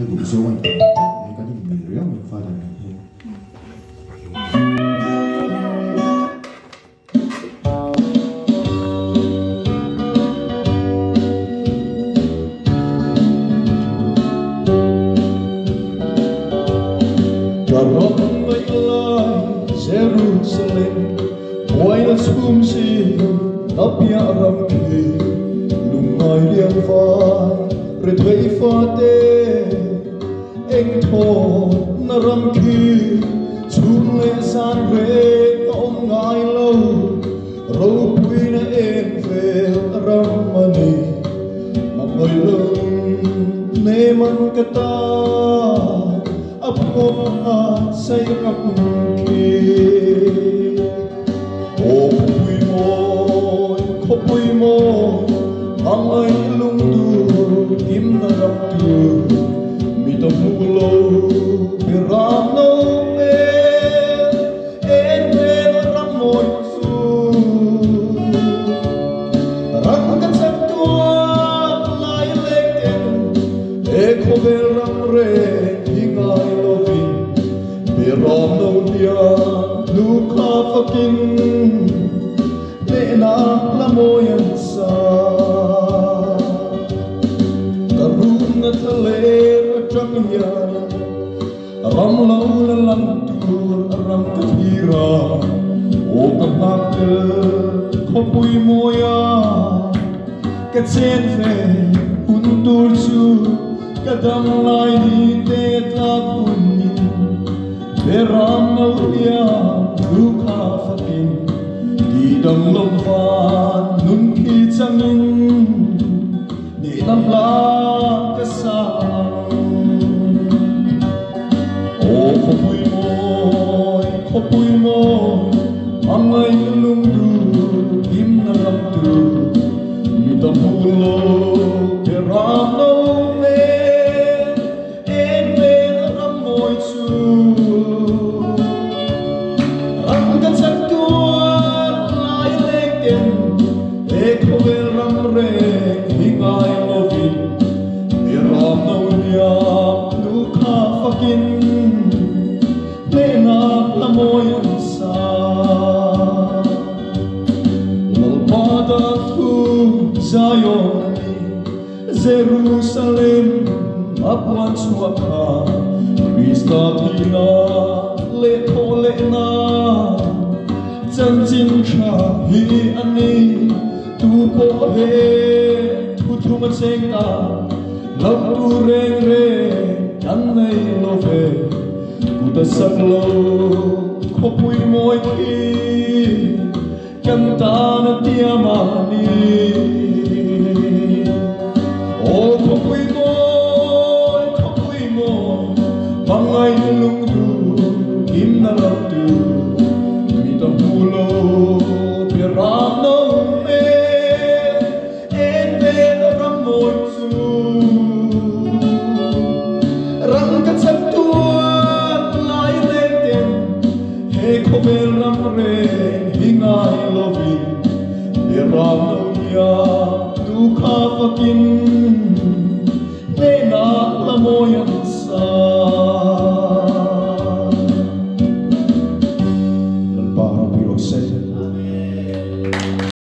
결국 수업은 여기까지 인물이고요. 파다는 Jerusalem, boy that's whom she Napia Ramki, Lungai Liang Fai, Redway Fate, Engto Naramki, Chunle San Re, Om Ngai Lo, Ropina Enfe Ramani, Mamoilum, Neman Kata. Apoma say kapki O pui mo Angay lungdu Im naraptu Mitamulo Pirano Ven ramoy su Rakat saktua Lai leken Eko veram re Rom no dia luka fakin Lena la moyan sa Karun na thaler atang yan Ram lau la lantur ram katira O kamakil kopui moya Katsen fe untur su Kadam lai di te tapunin Beram nauya luka fakin Di dang lomvan nun ki changin Ni lam la kasang O kopui mo Angay lungdu im na lamtu Ni tamulo beram nauya Lena la moyan sa Lalpada tu Zion Jerusalem Apuan suaka Krista tina Leto lena Janjin cha hi ani Tu po he Tu tu maceng ta Lau tu reng reng Kan nay lo ve Kuta saklo kopui moi ki Kanta tiamani O kopui moi Pangai lungdu Im na lamtu Mita hulo Piram no me Enve ramoy su Rangkat saktua Beram re hingai lovin Beram nauya duka fakin